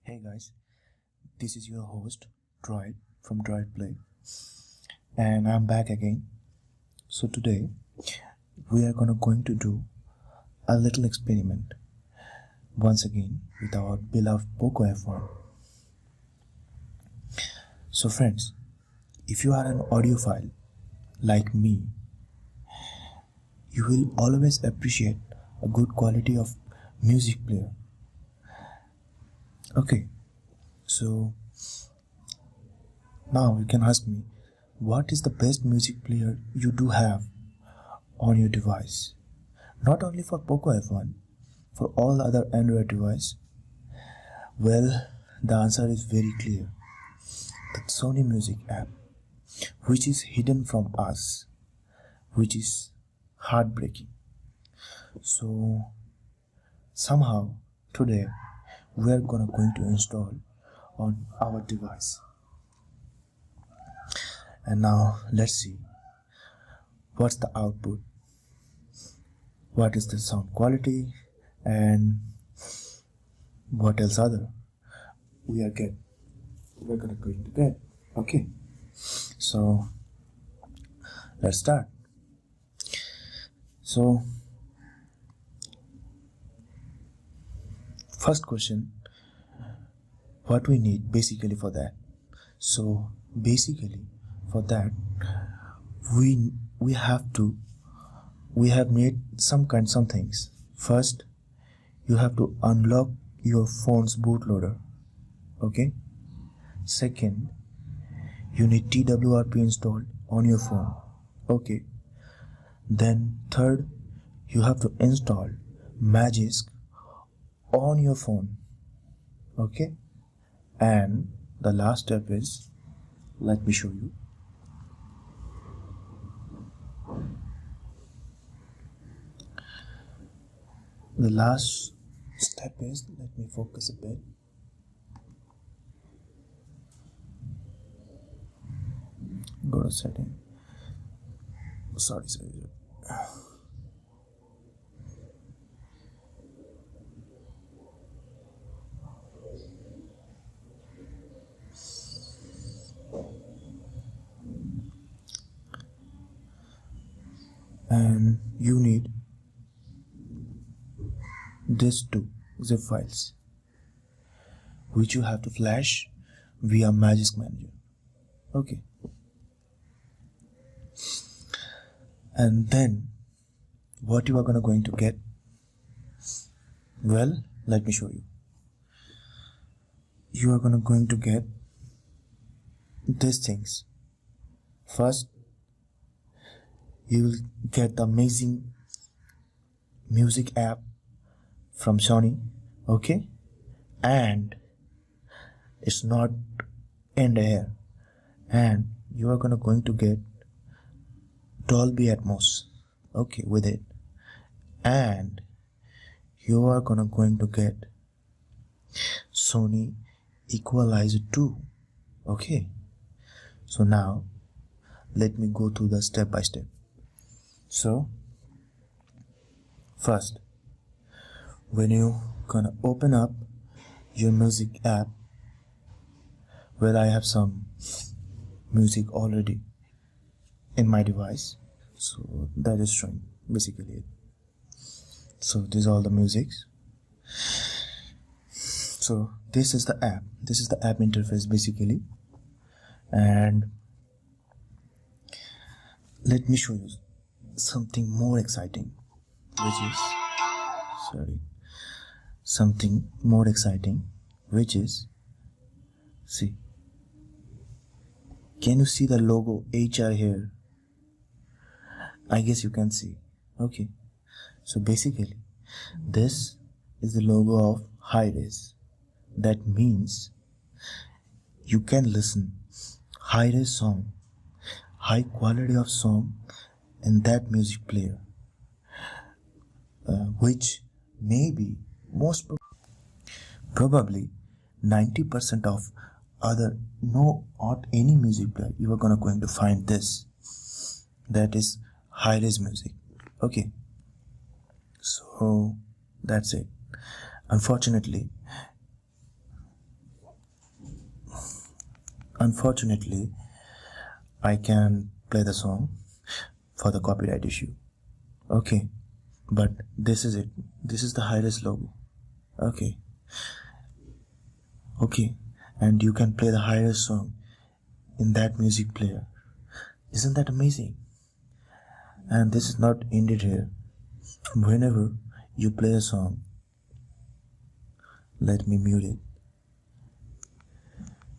Hey guys, this is your host Droid from Droid Play, and I'm back again. So today we are going to do a little experiment once again with our beloved Poco F1. So friends, if you are an audiophile like me, you will always appreciate a good quality of music player. Okay, so now you can ask me, what is the best music player you do have on your device? Not only for Poco F1, for all other Android device. Well, the answer is very clear. The Sony Music app, which is hidden from us, which is heartbreaking. So somehow today we are going to install on our device. And now let's see what's the output, what is the sound quality, and what else other we're going to get. Okay, so let's start. So first question, what we need basically for that. So basically for that we have made some things. First, you have to unlock your phone's bootloader. Okay. Second, you need TWRP installed on your phone. Okay. Then third, you have to install Magisk on your phone. Okay. And the last step is, let me show you. The last step is, let me focus a bit. Go to setting. Sorry. And you need these two zip files, which you have to flash via Magisk Manager. Okay. And then what you are going to get? Well, let me show you. You are going to get these things. First, you will get the amazing music app from Sony. Okay, and it's not in there, and you are going to get Dolby Atmos, okay, with it, and you are going to get Sony Equalizer 2. Okay, so now let me go through the step by step. So first, when you gonna open up your music app, well, I have some music already in my device, so that is showing basically it. So these are all the musics. So this is the app. This is the app interface basically, and let me show you something more exciting, which is see, can you see the logo HR here? I guess you can see. Okay, so basically this is the logo of high-res. That means you can listen high-res song, high quality of song in that music player, which maybe most probably 90% of other not any music player you are going to find this, that is high-res music. Okay, so that's it. Unfortunately, unfortunately I can play the song for the copyright issue. Okay, but this is it. This is the Hi-Res logo. Okay, and you can play the Hi-Res song in that music player. Isn't that amazing? And this is not ended here. Whenever you play a song, let me mute it.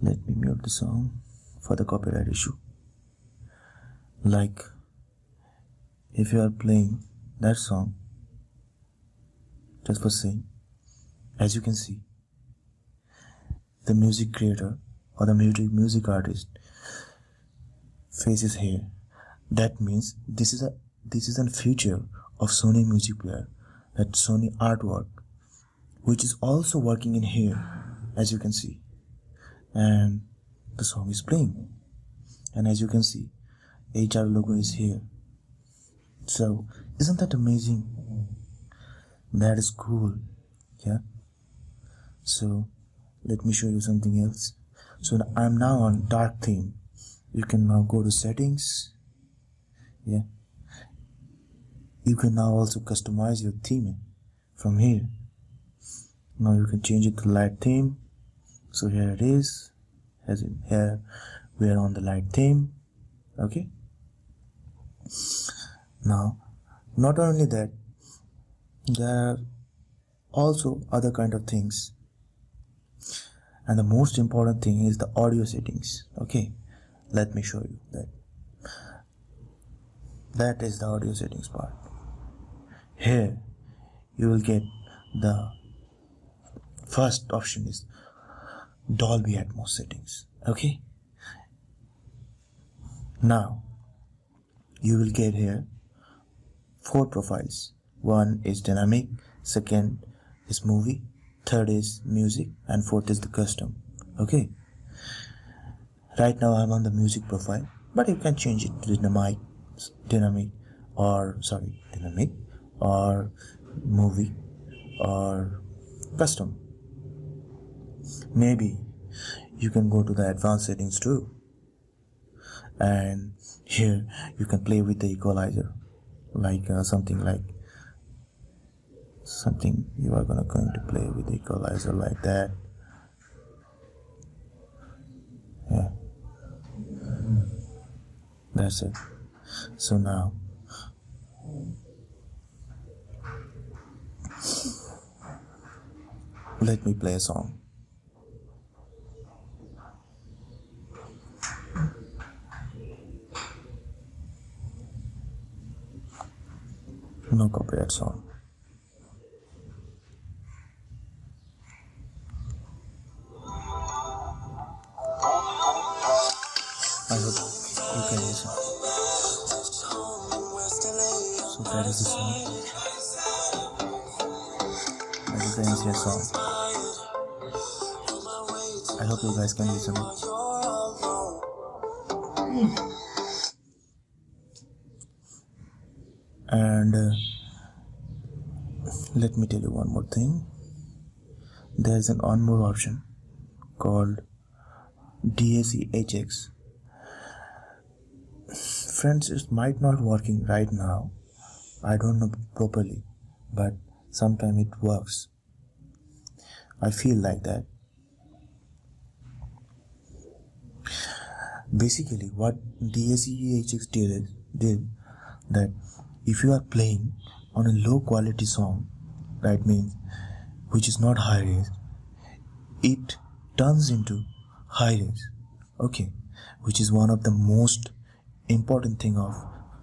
Let me mute the song for the copyright issue. Like, if you are playing that song, just for saying, as you can see, the music creator or the music artist face is here. That means this is a feature of Sony music player, that Sony artwork, which is also working in here, as you can see, and the song is playing, and as you can see, HR logo is here. So isn't that amazing? That is cool. Yeah, so let me show you something else. So I'm now on dark theme. You can now go to settings. Yeah, you can now also customize your theme from here. Now you can change it to light theme. So here it is, as in here we are on the light theme. Okay, now not only that, there are also other kind of things, and the most important thing is the audio settings. Okay, let me show you that. That is the audio settings part. Here you will get the first option is Dolby Atmos settings. Okay, now you will get here 4 profiles. One is dynamic, second is movie, third is music, and fourth is the custom. Okay, right now I'm on the music profile, but you can change it to dynamic or movie or custom. Maybe you can go to the advanced settings too, and here you can play with the equalizer, like something you are going to play with the equalizer like that. Yeah, that's it. So now let me play a song. No copyright song. I hope you can listen. So that is the song. That is the NCS song. I hope you guys can listen it. And let me tell you one more thing. There is an on-more option called DAC-HX. Friends, it might not working right now. I don't know properly, but sometimes it works. I feel like that. Basically, what DAC-HX did that if you are playing on a low quality song, that means which is not high res, it turns into high res. Okay, which is one of the most important thing of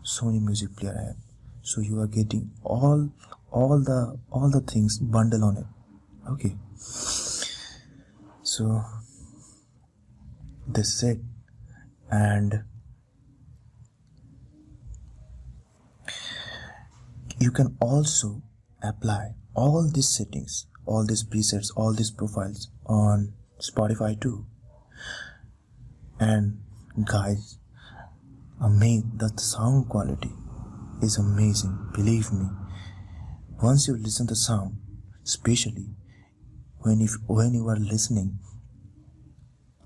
Sony music player app. So you are getting all the things bundle on it. Okay, so this is it. And you can also apply all these settings, all these presets, all these profiles on Spotify too. And guys, the sound quality is amazing, believe me. Once you listen to sound, especially when you are listening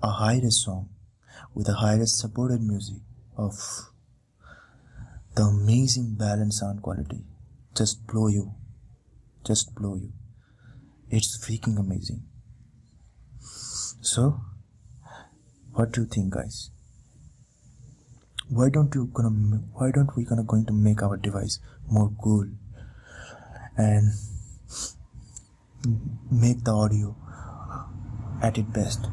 a high-res song, with the highest supported music of the amazing balanced sound quality. Just blow you. It's freaking amazing. So, what do you think, guys? Why don't we going to make our device more cool and make the audio at its best?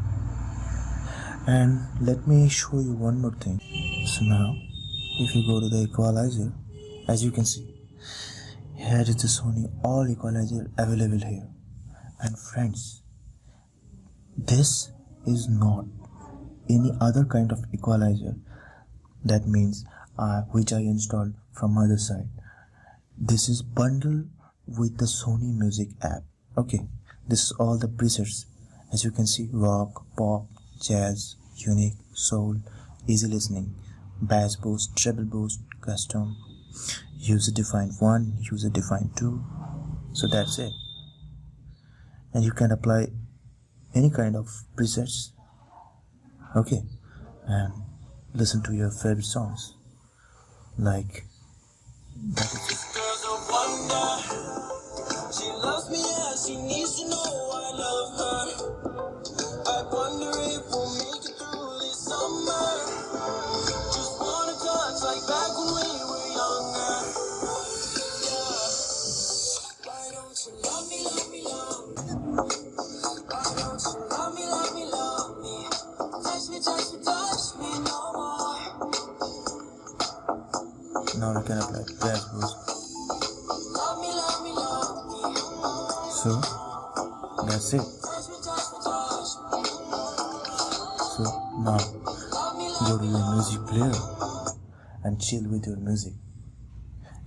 And let me show you one more thing. So now, if you go to the equalizer, as you can see, here is the Sony all equalizer available here. And friends, this is not any other kind of equalizer. That means which I installed from other side. This is bundled with the Sony Music app. Okay, this is all the presets. As you can see, rock, pop, jazz, unique, soul, easy listening, bass boost, treble boost, custom, user defined 1, user defined 2. So that's it. And you can apply any kind of presets. Okay, and listen to your favorite songs like that is it. She loves me as she needs to know I love her. I wonder if we'll make it through this summer. Just wanna touch like back when we were younger. Yeah. Why don't you love me, love me, love me? Why don't you love me, love me, love me? Touch me, touch me, touch me no more. Now I can apply bass boost. Love me, love me, love me. So that's it. So now go to your music player and chill with your music.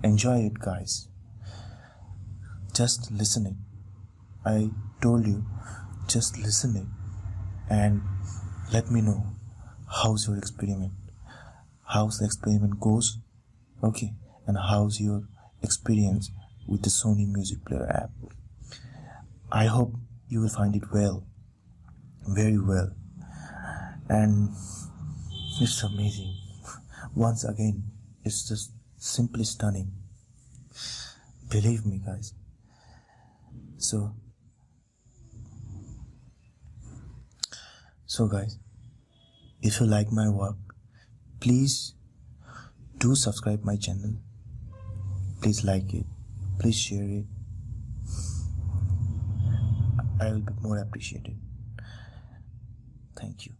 Enjoy it, guys. Just listen it. I told you, just listen it and let me know how's your experiment. How's the experiment goes? Okay, and how's your experience with the Sony Music Player app? I hope you will find it well, very well, and it's amazing. Once again, it's just simply stunning. Believe me, guys. So guys, if you like my work, please do subscribe my channel. Please like it. Please share it. I will be more appreciated. Thank you.